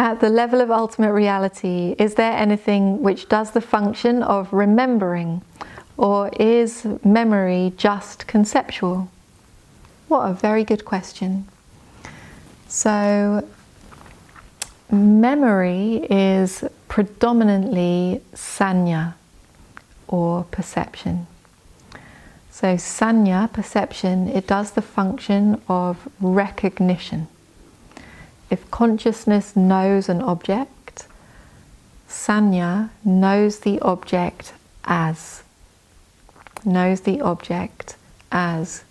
At the level of ultimate reality, is there anything which does the function of remembering, or is memory just conceptual? What a very good question. So, memory is predominantly sañña, or perception. So sañña, perception, it does the function of recognition. If consciousness knows an object, sañña knows the object as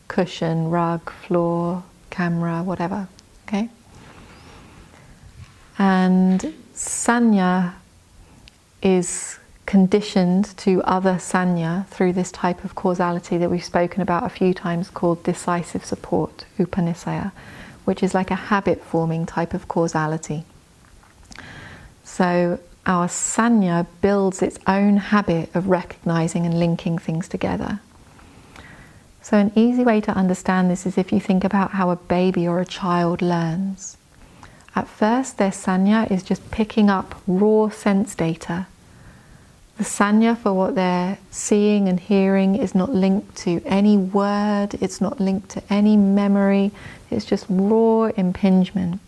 cushion, rug, floor, camera, whatever, okay? And sañña is conditioned to other sañña through this type of causality that we've spoken about a few times, called decisive support, upanisaya, which is like a habit-forming type of causality. So our sañña builds its own habit of recognizing and linking things together. So an easy way to understand this is if you think about how a baby or a child learns. At first, their sañña is just picking up raw sense data. The sañña for what they're seeing and hearing is not linked to any word, it's not linked to any memory, it's just raw impingement.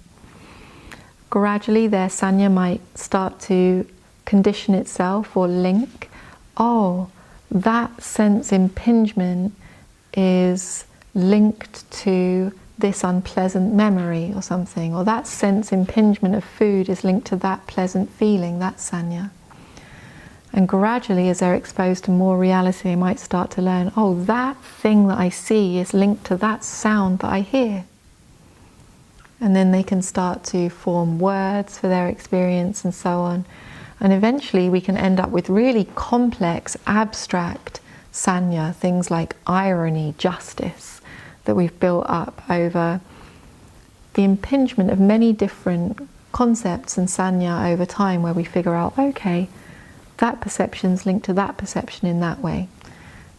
Gradually their sañña might start to condition itself or link. Oh, that sense impingement is linked to this unpleasant memory or something, or that sense impingement of food is linked to that pleasant feeling, that sañña. And gradually, as they're exposed to more reality, they might start to learn, oh, that thing that I see is linked to that sound that I hear. And then they can start to form words for their experience and so on. And eventually we can end up with really complex, abstract sañña, things like irony, justice, that we've built up over the impingement of many different concepts and sañña over time, where we figure out, okay, that perception's linked to that perception in that way.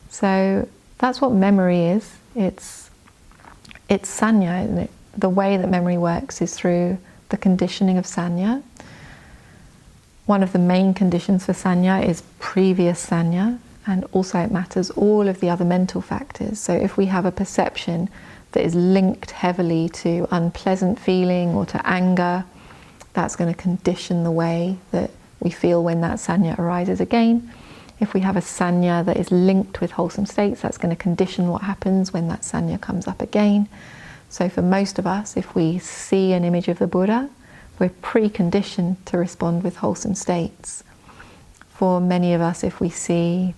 So that's what memory is. It's sañña, isn't it? The way that memory works is through the conditioning of sañña. One of the main conditions for sañña is previous sañña, and also it matters all of the other mental factors. So if we have a perception that is linked heavily to unpleasant feeling or to anger, that's going to condition the way that we feel when that sañña arises again. If we have a sañña that is linked with wholesome states, that's going to condition what happens when that sañña comes up again. So for most of us, if we see an image of the Buddha, we're preconditioned to respond with wholesome states. For many of us, if we see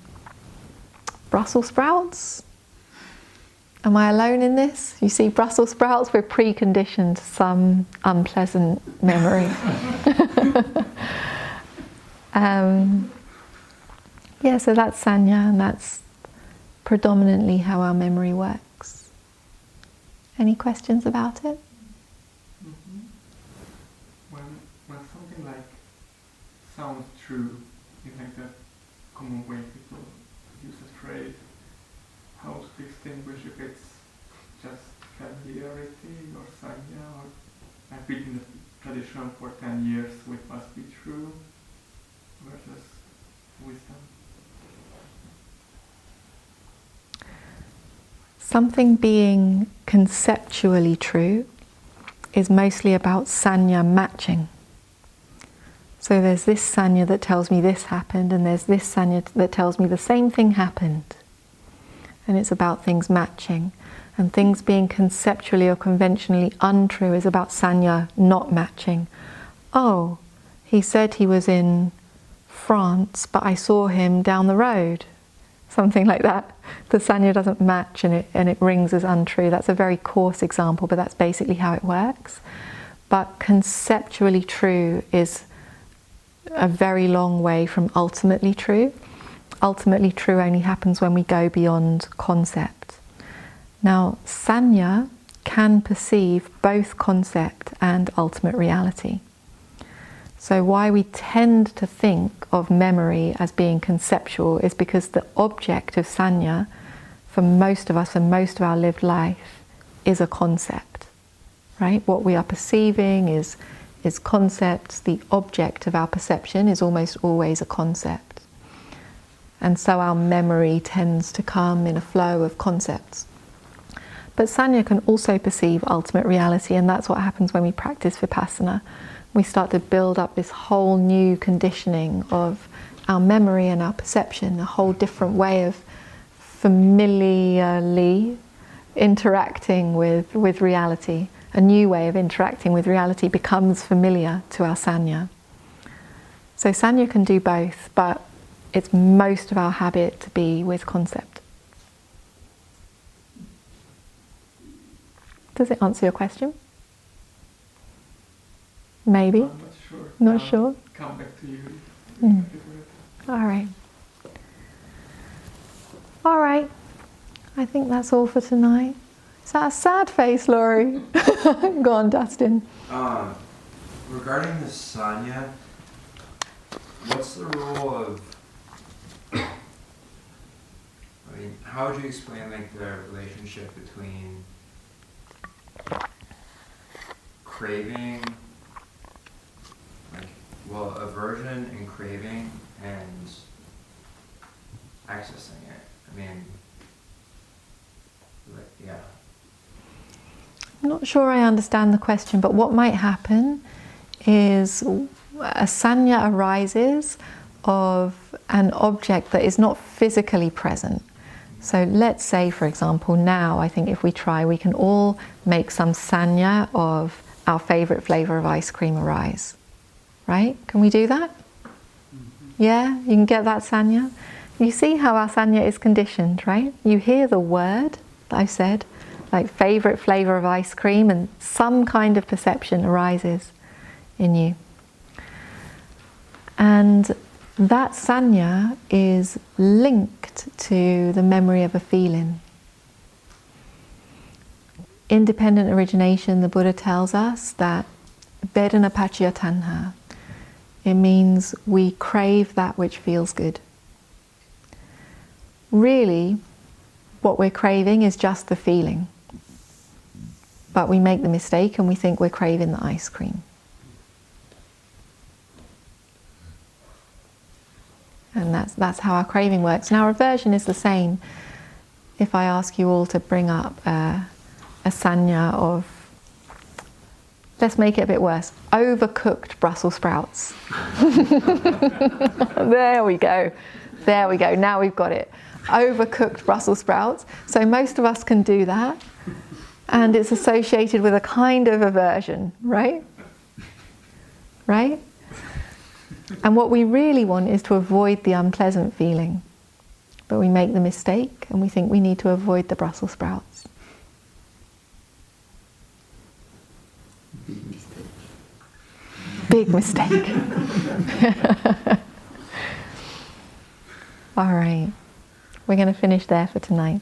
Brussels sprouts, am I alone in this? You see Brussels sprouts, we're preconditioned to some unpleasant memory. Yeah, so that's sañña, and that's predominantly how our memory works. Any questions about it? Mm-hmm. When something like sounds true, in like the common way people use a phrase, how to distinguish if it's just familiarity or sañña, or I've been in the tradition for 10 years, so it must be true, versus wisdom? Something being conceptually true is mostly about sañña matching. So there's this sañña that tells me this happened, and there's this sañña that tells me the same thing happened. And it's about things matching. And things being conceptually or conventionally untrue is about sañña not matching. Oh, he said he was in France, but I saw him down the road. Something like that. The sañña doesn't match, and it rings as untrue. That's a very coarse example, but that's basically how it works. But conceptually true is a very long way from ultimately true. Ultimately true only happens when we go beyond concept. Now, sañña can perceive both concept and ultimate reality. So why we tend to think of memory as being conceptual is because the object of sañña, for most of us, for most of our lived life, is a concept, right? What we are perceiving is is concepts. The object of our perception is almost always a concept. And so our memory tends to come in a flow of concepts. But sañña can also perceive ultimate reality, and that's what happens when we practice vipassana. We start to build up this whole new conditioning of our memory and our perception, a whole different way of familiarly interacting with reality. A new way of interacting with reality becomes familiar to our sañña. So sañña can do both, but it's most of our habit to be with concept. Does it answer your question? Maybe? I'm not sure. Not sure? Come back to you. All right. All right. I think that's all for tonight. Is that a sad face, Laurie? Go on, Dustin. Regarding the sañña, what's the role of, how would you explain like the relationship between craving, aversion and craving and accessing it? Yeah. I'm not sure I understand the question, but what might happen is a sañña arises of an object that is not physically present. So let's say, for example, now I think if we try, we can all make some sañña of our favorite flavor of ice cream arise. Right? Can we do that? Mm-hmm. Yeah? You can get that sañña? You see how our sañña is conditioned, right? You hear the word that I said, like favorite flavor of ice cream, and some kind of perception arises in you. And that sañña is linked to the memory of a feeling. Independent origination, the Buddha tells us that vedana paccaya tanha. It means we crave that which feels good. Really, what we're craving is just the feeling. But we make the mistake and we think we're craving the ice cream. And that's how our craving works. Now, aversion is the same. If I ask you all to bring up a sañña of, let's make it a bit worse, overcooked Brussels sprouts. There we go. There we go. Now we've got it. Overcooked Brussels sprouts. So most of us can do that. And it's associated with a kind of aversion, right? Right? And what we really want is to avoid the unpleasant feeling. But we make the mistake and we think we need to avoid the Brussels sprouts. Big mistake. All right. We're going to finish there for tonight.